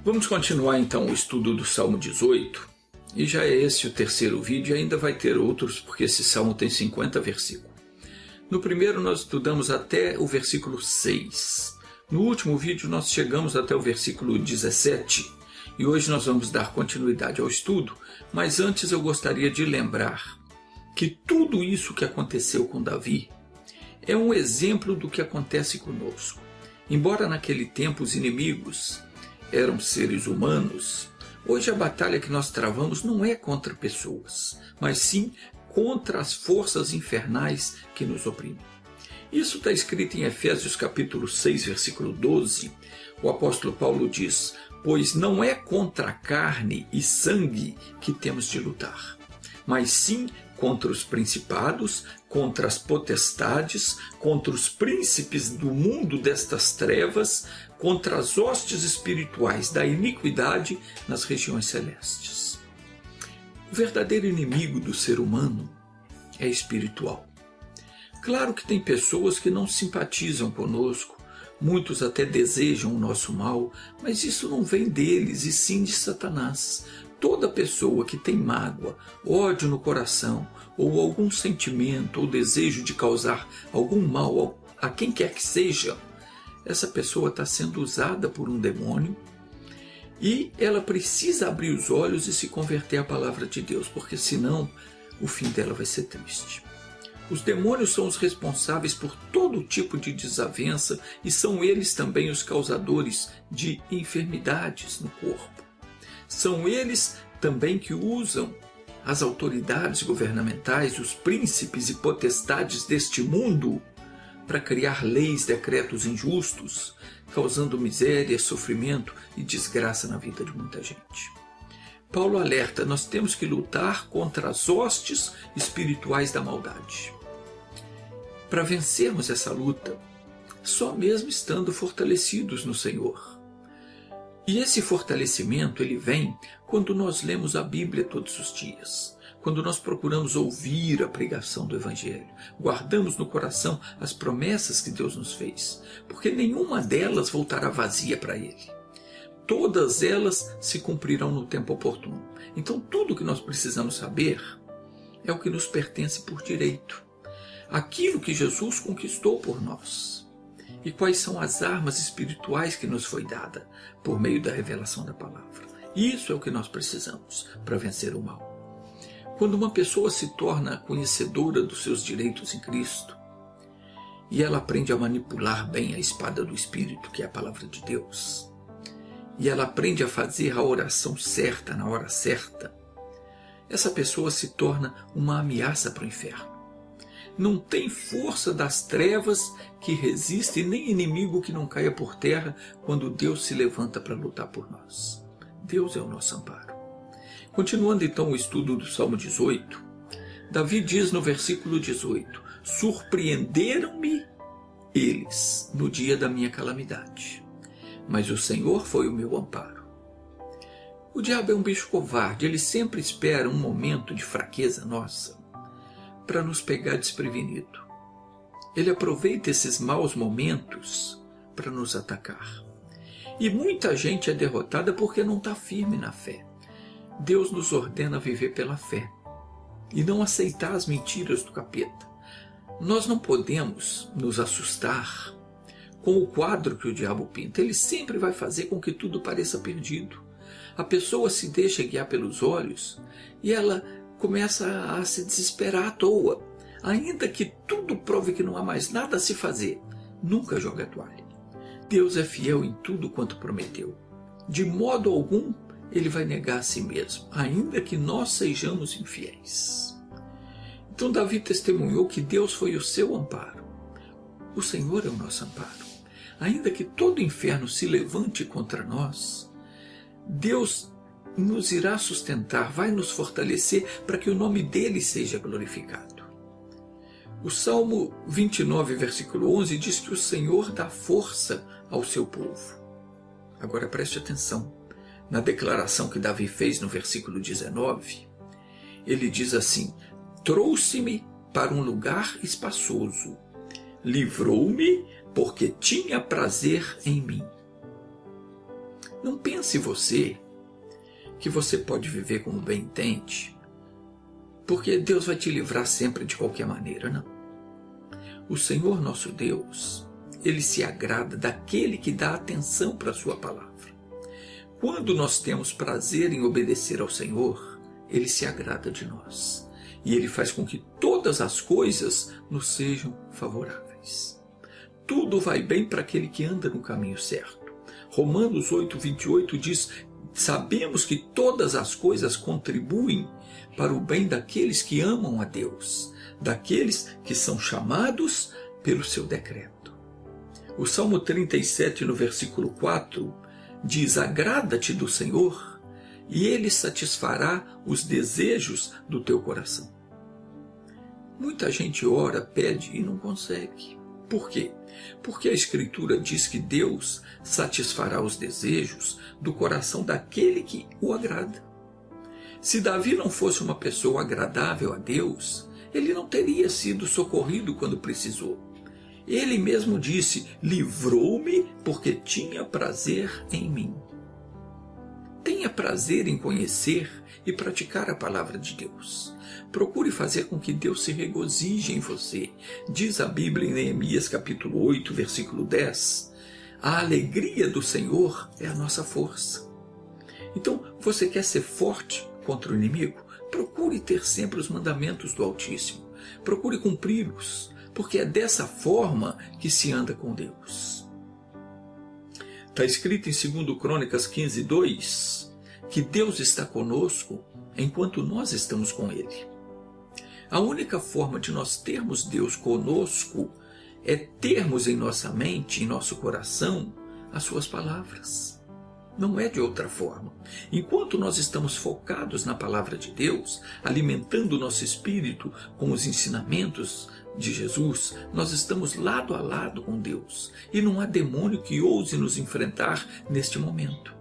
Vamos continuar então o estudo do Salmo 18, e já é esse o terceiro vídeo, e ainda vai ter outros, porque esse Salmo tem 50 versículos. No primeiro nós estudamos até o versículo 6, no último vídeo nós chegamos até o versículo 17, e hoje nós vamos dar continuidade ao estudo, mas antes eu gostaria de lembrar que tudo isso que aconteceu com Davi é um exemplo do que acontece conosco. Embora naquele tempo os inimigos eram seres humanos, hoje a batalha que nós travamos não é contra pessoas, mas sim contra as forças infernais que nos oprimem. Isso está escrito em Efésios capítulo 6, versículo 12. O apóstolo Paulo diz: pois não é contra a carne e sangue que temos de lutar, mas sim contra os principados, contra as potestades, contra os príncipes do mundo destas trevas, contra as hostes espirituais da iniquidade nas regiões celestes. O verdadeiro inimigo do ser humano é espiritual. Claro que tem pessoas que não simpatizam conosco, muitos até desejam o nosso mal, mas isso não vem deles, e sim de Satanás. Toda pessoa que tem mágoa, ódio no coração, ou algum sentimento ou desejo de causar algum mal a quem quer que seja, essa pessoa está sendo usada por um demônio, e ela precisa abrir os olhos e se converter à palavra de Deus, porque senão o fim dela vai ser triste. Os demônios são os responsáveis por todo tipo de desavença, e são eles também os causadores de enfermidades no corpo. São eles também que usam as autoridades governamentais, os príncipes e potestades deste mundo, para criar leis, decretos injustos, causando miséria, sofrimento e desgraça na vida de muita gente. Paulo alerta: nós temos que lutar contra as hostes espirituais da maldade. Para vencermos essa luta, só mesmo estando fortalecidos no Senhor. E esse fortalecimento ele vem quando nós lemos a Bíblia todos os dias, quando nós procuramos ouvir a pregação do Evangelho, guardamos no coração as promessas que Deus nos fez, porque nenhuma delas voltará vazia para Ele. Todas elas se cumprirão no tempo oportuno. Então tudo o que nós precisamos saber é o que nos pertence por direito, aquilo que Jesus conquistou por nós. E quais são as armas espirituais que nos foi dada por meio da revelação da palavra. Isso é o que nós precisamos para vencer o mal. Quando uma pessoa se torna conhecedora dos seus direitos em Cristo, e ela aprende a manipular bem a espada do Espírito, que é a palavra de Deus, e ela aprende a fazer a oração certa na hora certa, essa pessoa se torna uma ameaça para o inferno. Não tem força das trevas que resiste, nem inimigo que não caia por terra quando Deus se levanta para lutar por nós. Deus é o nosso amparo. Continuando então o estudo do Salmo 18, Davi diz no versículo 18: surpreenderam-me eles no dia da minha calamidade, mas o Senhor foi o meu amparo. O diabo é um bicho covarde, ele sempre espera um momento de fraqueza nossa para nos pegar desprevenido. Ele aproveita esses maus momentos para nos atacar. E muita gente é derrotada porque não está firme na fé. Deus nos ordena viver pela fé e não aceitar as mentiras do capeta. Nós não podemos nos assustar com o quadro que o diabo pinta. Ele sempre vai fazer com que tudo pareça perdido. A pessoa se deixa guiar pelos olhos e ela começa a se desesperar à toa. Ainda que tudo prove que não há mais nada a se fazer, nunca joga a toalha. Deus é fiel em tudo quanto prometeu. De modo algum ele vai negar a si mesmo, ainda que nós sejamos infiéis. Então Davi testemunhou que Deus foi o seu amparo. O Senhor é o nosso amparo. Ainda que todo o inferno se levante contra nós, Deus nos irá sustentar, vai nos fortalecer para que o nome dele seja glorificado. O Salmo 29, versículo 11 diz que o Senhor dá força ao seu povo. Agora preste atenção. Na declaração que Davi fez no versículo 19, ele diz assim: trouxe-me para um lugar espaçoso. Livrou-me porque tinha prazer em mim. Não pense você que você pode viver como bem entende, porque Deus vai te livrar sempre de qualquer maneira, não. O Senhor nosso Deus, Ele se agrada daquele que dá atenção para a sua palavra. Quando nós temos prazer em obedecer ao Senhor, Ele se agrada de nós. E Ele faz com que todas as coisas nos sejam favoráveis. Tudo vai bem para aquele que anda no caminho certo. Romanos 8:28 diz: sabemos que todas as coisas contribuem para o bem daqueles que amam a Deus, daqueles que são chamados pelo seu decreto. O Salmo 37, no versículo 4, diz: agrada-te do Senhor, e Ele satisfará os desejos do teu coração. Muita gente ora, pede e não consegue. Por quê? Porque a Escritura diz que Deus satisfará os desejos do coração daquele que o agrada. Se Davi não fosse uma pessoa agradável a Deus, ele não teria sido socorrido quando precisou. Ele mesmo disse: livrou-me porque tinha prazer em mim. Tenha prazer em conhecer e praticar a palavra de Deus. Procure fazer com que Deus se regozije em você. Diz a Bíblia em Neemias capítulo 8, versículo 10, a alegria do Senhor é a nossa força. Então, você quer ser forte contra o inimigo? Procure ter sempre os mandamentos do Altíssimo. Procure cumpri-los, porque é dessa forma que se anda com Deus. Está escrito em 2 Crônicas 15:2 que Deus está conosco enquanto nós estamos com Ele. A única forma de nós termos Deus conosco é termos em nossa mente, em nosso coração, as suas palavras. Não é de outra forma. Enquanto nós estamos focados na palavra de Deus, alimentando o nosso espírito com os ensinamentos de Jesus, nós estamos lado a lado com Deus. E não há demônio que ouse nos enfrentar neste momento.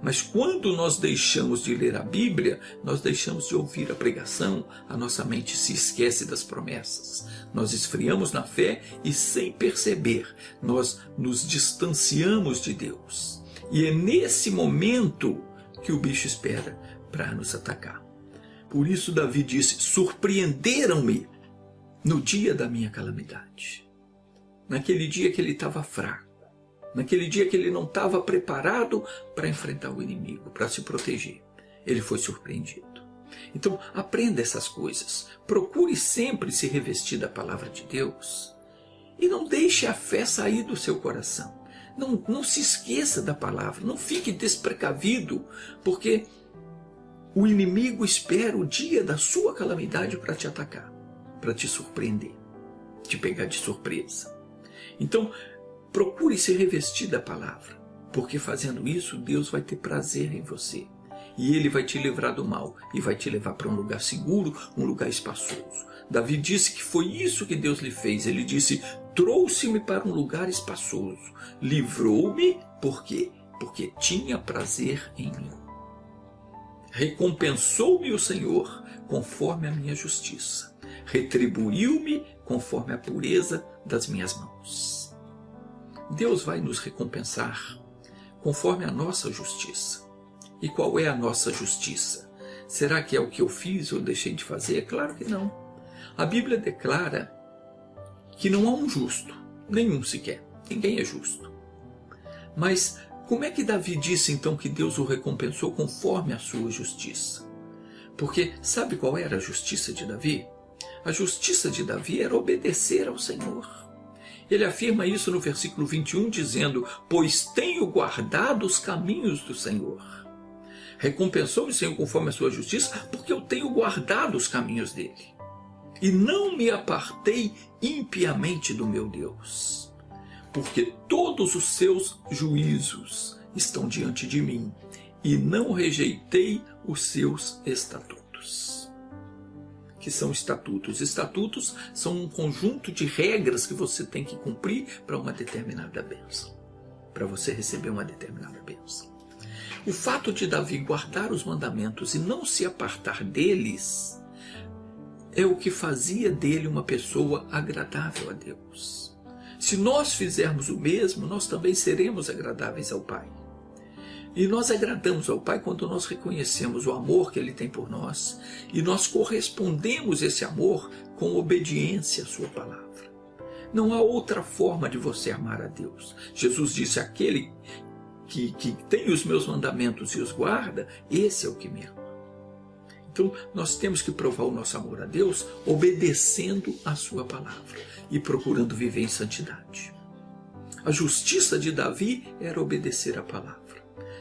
Mas quando nós deixamos de ler a Bíblia, nós deixamos de ouvir a pregação, a nossa mente se esquece das promessas. Nós esfriamos na fé e, sem perceber, nós nos distanciamos de Deus. E é nesse momento que o bicho espera para nos atacar. Por isso Davi disse: surpreenderam-me no dia da minha calamidade. Naquele dia que ele estava fraco. Naquele dia que ele não estava preparado para enfrentar o inimigo, para se proteger. Ele foi surpreendido. Então, aprenda essas coisas. Procure sempre se revestir da palavra de Deus. E não deixe a fé sair do seu coração. Não se esqueça da palavra. Não fique desprecavido, porque o inimigo espera o dia da sua calamidade para te atacar, para te surpreender, te pegar de surpresa. Então, procure se revestir da palavra, porque fazendo isso, Deus vai ter prazer em você. E Ele vai te livrar do mal e vai te levar para um lugar seguro, um lugar espaçoso. Davi disse que foi isso que Deus lhe fez. Ele disse: trouxe-me para um lugar espaçoso. Livrou-me, por quê? Porque tinha prazer em mim. Recompensou-me o Senhor conforme a minha justiça. Retribuiu-me conforme a pureza das minhas mãos. Deus vai nos recompensar conforme a nossa justiça. E qual é a nossa justiça? Será que é o que eu fiz ou deixei de fazer? Claro que não. A Bíblia declara que não há um justo, nenhum sequer. Ninguém é justo. Mas como é que Davi disse então que Deus o recompensou conforme a sua justiça? Porque sabe qual era a justiça de Davi? A justiça de Davi era obedecer ao Senhor. Ele afirma isso no versículo 21, dizendo: pois tenho guardado os caminhos do Senhor. Recompensou-me o Senhor conforme a sua justiça, porque eu tenho guardado os caminhos dele. E não me apartei impiamente do meu Deus, porque todos os seus juízos estão diante de mim, e não rejeitei os seus estatutos. Que são estatutos? Estatutos são um conjunto de regras que você tem que cumprir para uma determinada bênção, para você receber uma determinada bênção. O fato de Davi guardar os mandamentos e não se apartar deles é o que fazia dele uma pessoa agradável a Deus. Se nós fizermos o mesmo, nós também seremos agradáveis ao Pai. E nós agradamos ao Pai quando nós reconhecemos o amor que Ele tem por nós e nós correspondemos esse amor com obediência à sua palavra. Não há outra forma de você amar a Deus. Jesus disse: aquele que tem os meus mandamentos e os guarda, esse é o que me ama. Então nós temos que provar o nosso amor a Deus obedecendo a sua palavra e procurando viver em santidade. A justiça de Davi era obedecer a palavra.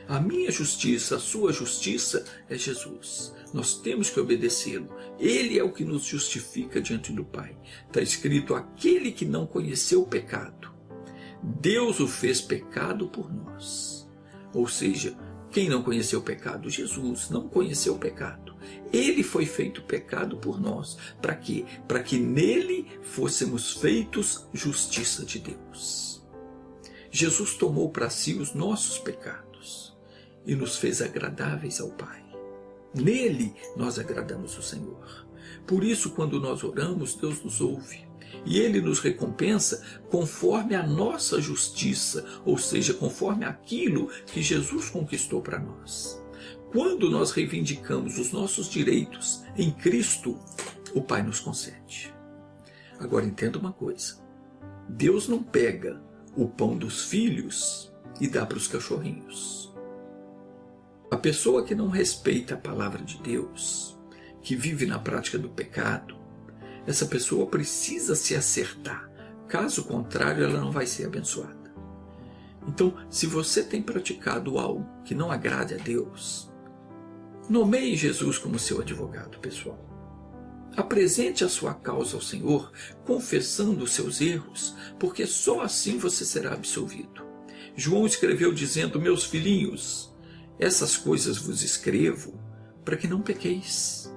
A minha justiça, a sua justiça é Jesus. Nós temos que obedecê-lo. Ele é o que nos justifica diante do Pai. Está escrito: aquele que não conheceu o pecado, Deus o fez pecado por nós. Ou seja, quem não conheceu o pecado? Jesus não conheceu o pecado. Ele foi feito pecado por nós. Para quê? Para que nele fôssemos feitos justiça de Deus. Jesus tomou para si os nossos pecados e nos fez agradáveis ao Pai. Nele nós agradamos o Senhor. Por isso, quando nós oramos, Deus nos ouve. E Ele nos recompensa conforme a nossa justiça, ou seja, conforme aquilo que Jesus conquistou para nós. Quando nós reivindicamos os nossos direitos em Cristo, o Pai nos concede. Agora entenda uma coisa: Deus não pega o pão dos filhos e dá para os cachorrinhos. A pessoa que não respeita a palavra de Deus, que vive na prática do pecado, essa pessoa precisa se acertar. Caso contrário, ela não vai ser abençoada. Então, se você tem praticado algo que não agrade a Deus, nomeie Jesus como seu advogado pessoal. Apresente a sua causa ao Senhor, confessando os seus erros, porque só assim você será absolvido. João escreveu dizendo: meus filhinhos, essas coisas vos escrevo para que não pequeis.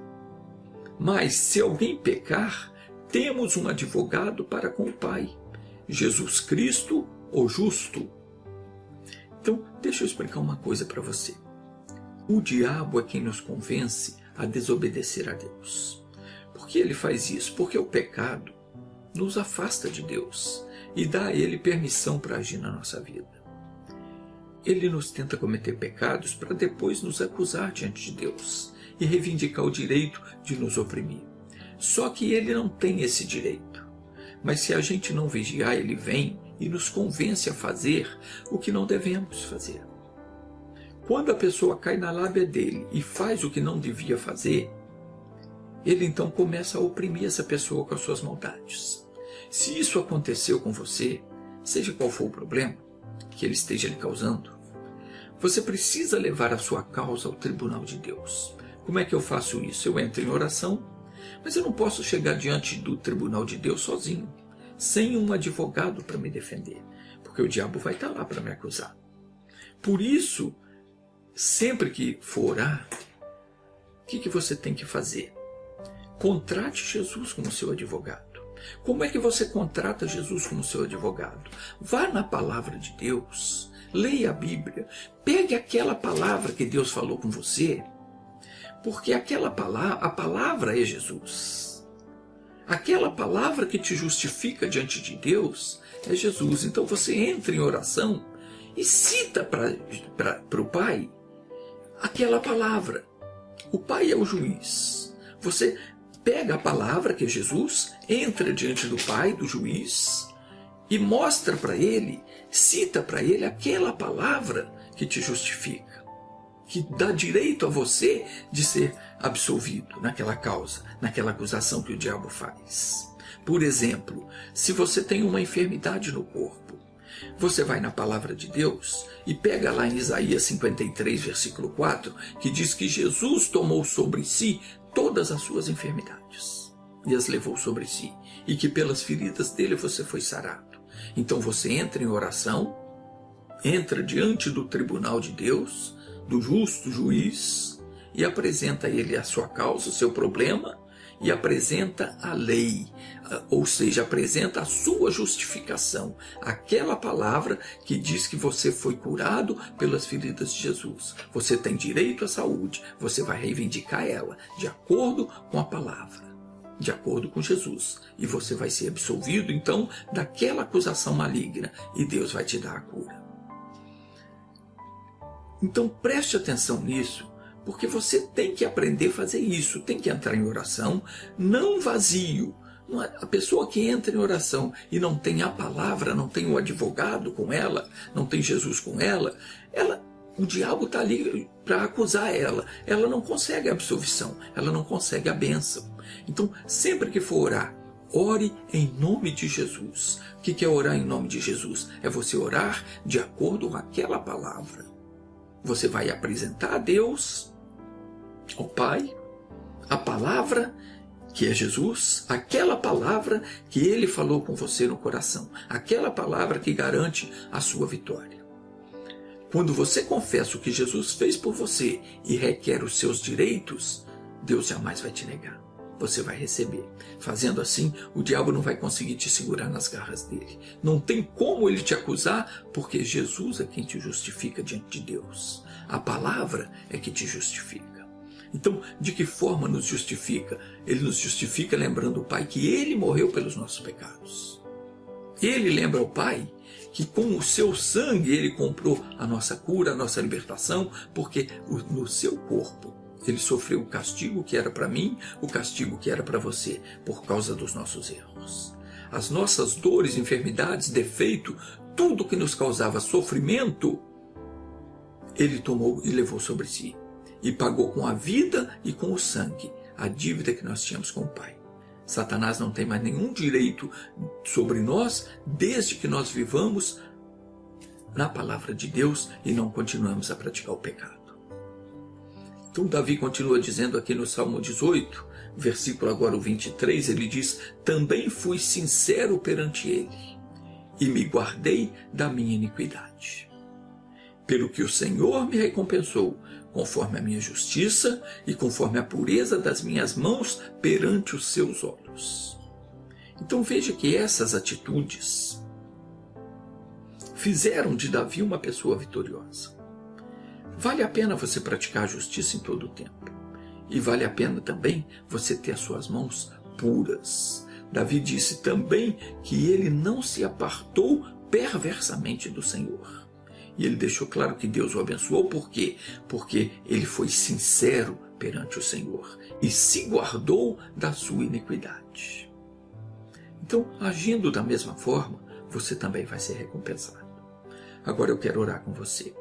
Mas se alguém pecar, temos um advogado para com o Pai, Jesus Cristo, o justo. Então, deixa eu explicar uma coisa para você. O diabo é quem nos convence a desobedecer a Deus. Por que ele faz isso? Porque o pecado nos afasta de Deus e dá a ele permissão para agir na nossa vida. Ele nos tenta cometer pecados para depois nos acusar diante de Deus e reivindicar o direito de nos oprimir. Só que ele não tem esse direito. Mas se a gente não vigiar, ele vem e nos convence a fazer o que não devemos fazer. Quando a pessoa cai na lábia dele e faz o que não devia fazer, ele então começa a oprimir essa pessoa com as suas maldades. Se isso aconteceu com você, seja qual for o problema que ele esteja lhe causando, você precisa levar a sua causa ao tribunal de Deus. Como é que eu faço isso? Eu entro em oração, mas eu não posso chegar diante do tribunal de Deus sozinho, sem um advogado para me defender, porque o diabo vai estar lá para me acusar. Por isso, sempre que for orar, o que você tem que fazer? Contrate Jesus como seu advogado. Como é que você contrata Jesus como seu advogado? Vá na palavra de Deus, leia a Bíblia, pegue aquela palavra que Deus falou com você, porque aquela palavra, a palavra é Jesus. Aquela palavra que te justifica diante de Deus é Jesus. Então você entra em oração e cita para o Pai aquela palavra. O Pai é o juiz. Você pega a palavra que é Jesus, entra diante do Pai, do juiz, e mostra para ele, cita para ele aquela palavra que te justifica, que dá direito a você de ser absolvido naquela causa, naquela acusação que o diabo faz. Por exemplo, se você tem uma enfermidade no corpo, você vai na palavra de Deus e pega lá em Isaías 53, versículo 4, que diz que Jesus tomou sobre si todas as suas enfermidades e as levou sobre si, e que pelas feridas dele você foi sarado. Então você entra em oração, entra diante do tribunal de Deus, do justo juiz, e apresenta a ele a sua causa, o seu problema, e apresenta a lei, ou seja, apresenta a sua justificação, aquela palavra que diz que você foi curado pelas feridas de Jesus. Você tem direito à saúde, você vai reivindicar ela, de acordo com a palavra. de acordo com Jesus, e você vai ser absolvido então daquela acusação maligna, e Deus vai te dar a cura. Então preste atenção nisso, porque você tem que aprender a fazer isso, tem que entrar em oração, não vazio. A pessoa que entra em oração e não tem a palavra, não tem o advogado com ela, não tem Jesus com ela, o diabo está ali para acusar ela não consegue a absolvição, ela não consegue a bênção. Então, sempre que for orar, ore em nome de Jesus. O que é orar em nome de Jesus? É você orar de acordo com aquela palavra. Você vai apresentar a Deus, ao Pai, a palavra que é Jesus, aquela palavra que Ele falou com você no coração, aquela palavra que garante a sua vitória. Quando você confessa o que Jesus fez por você e requer os seus direitos, Deus jamais vai te negar. Você vai receber. Fazendo assim, o diabo não vai conseguir te segurar nas garras dele. Não tem como ele te acusar, porque Jesus é quem te justifica diante de Deus. A palavra é que te justifica. Então, de que forma nos justifica? Ele nos justifica lembrando o Pai que Ele morreu pelos nossos pecados. Ele lembra ao Pai que com o seu sangue Ele comprou a nossa cura, a nossa libertação, porque no seu corpo Ele sofreu o castigo que era para mim, o castigo que era para você, por causa dos nossos erros. As nossas dores, enfermidades, defeito, tudo que nos causava sofrimento, Ele tomou e levou sobre si. E pagou com a vida e com o sangue a dívida que nós tínhamos com o Pai. Satanás não tem mais nenhum direito sobre nós, desde que nós vivamos na palavra de Deus e não continuamos a praticar o pecado. Então Davi continua dizendo aqui no Salmo 18, versículo agora o 23, ele diz: também fui sincero perante ele e me guardei da minha iniquidade. Pelo que o Senhor me recompensou, conforme a minha justiça e conforme a pureza das minhas mãos perante os seus olhos. Então veja que essas atitudes fizeram de Davi uma pessoa vitoriosa. Vale a pena você praticar a justiça em todo o tempo. E vale a pena também você ter as suas mãos puras. Davi disse também que ele não se apartou perversamente do Senhor. E ele deixou claro que Deus o abençoou. Por quê? Porque ele foi sincero perante o Senhor e se guardou da sua iniquidade. Então, agindo da mesma forma, você também vai ser recompensado. Agora eu quero orar com você.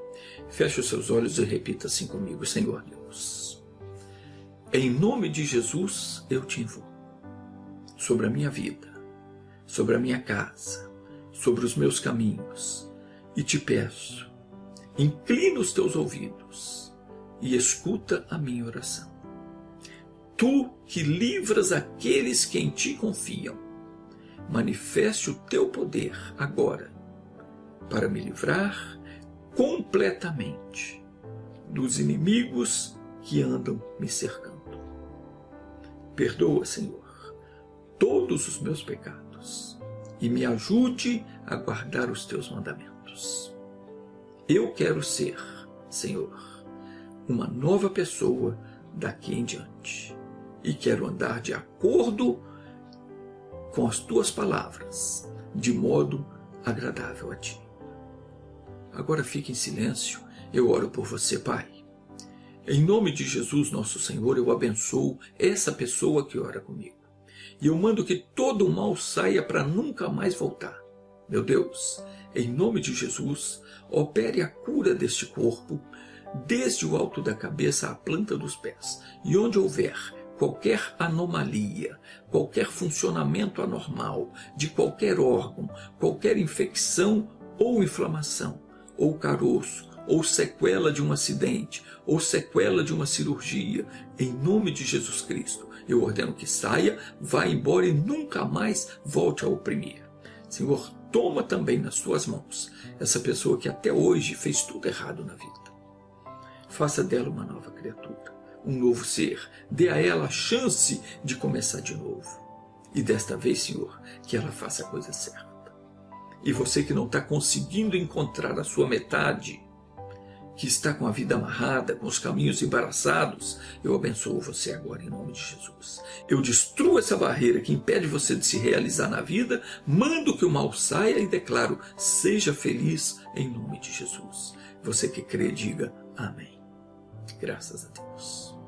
Feche os seus olhos e repita assim comigo: Senhor Deus, em nome de Jesus eu te invoco sobre a minha vida, sobre a minha casa, sobre os meus caminhos. E te peço, inclina os teus ouvidos e escuta a minha oração. Tu que livras aqueles que em ti confiam, manifeste o teu poder agora para me livrar completamente dos inimigos que andam me cercando. Perdoa, Senhor, todos os meus pecados e me ajude a guardar os teus mandamentos. Eu quero ser, Senhor, uma nova pessoa daqui em diante e quero andar de acordo com as tuas palavras, de modo agradável a ti. Agora fique em silêncio, eu oro por você, Pai. Em nome de Jesus, nosso Senhor, eu abençoo essa pessoa que ora comigo. E eu mando que todo o mal saia para nunca mais voltar. Meu Deus, em nome de Jesus, opere a cura deste corpo, desde o alto da cabeça à planta dos pés. E onde houver qualquer anomalia, qualquer funcionamento anormal de qualquer órgão, qualquer infecção ou inflamação, ou caroço, ou sequela de um acidente, ou sequela de uma cirurgia, em nome de Jesus Cristo, eu ordeno que saia, vá embora e nunca mais volte a oprimir. Senhor, toma também nas tuas mãos essa pessoa que até hoje fez tudo errado na vida. Faça dela uma nova criatura, um novo ser. Dê a ela a chance de começar de novo. E desta vez, Senhor, que ela faça a coisa certa. E você que não está conseguindo encontrar a sua metade, que está com a vida amarrada, com os caminhos embaraçados, eu abençoo você agora em nome de Jesus. Eu destruo essa barreira que impede você de se realizar na vida, mando que o mal saia e declaro: seja feliz em nome de Jesus. Você que crê, diga amém. Graças a Deus.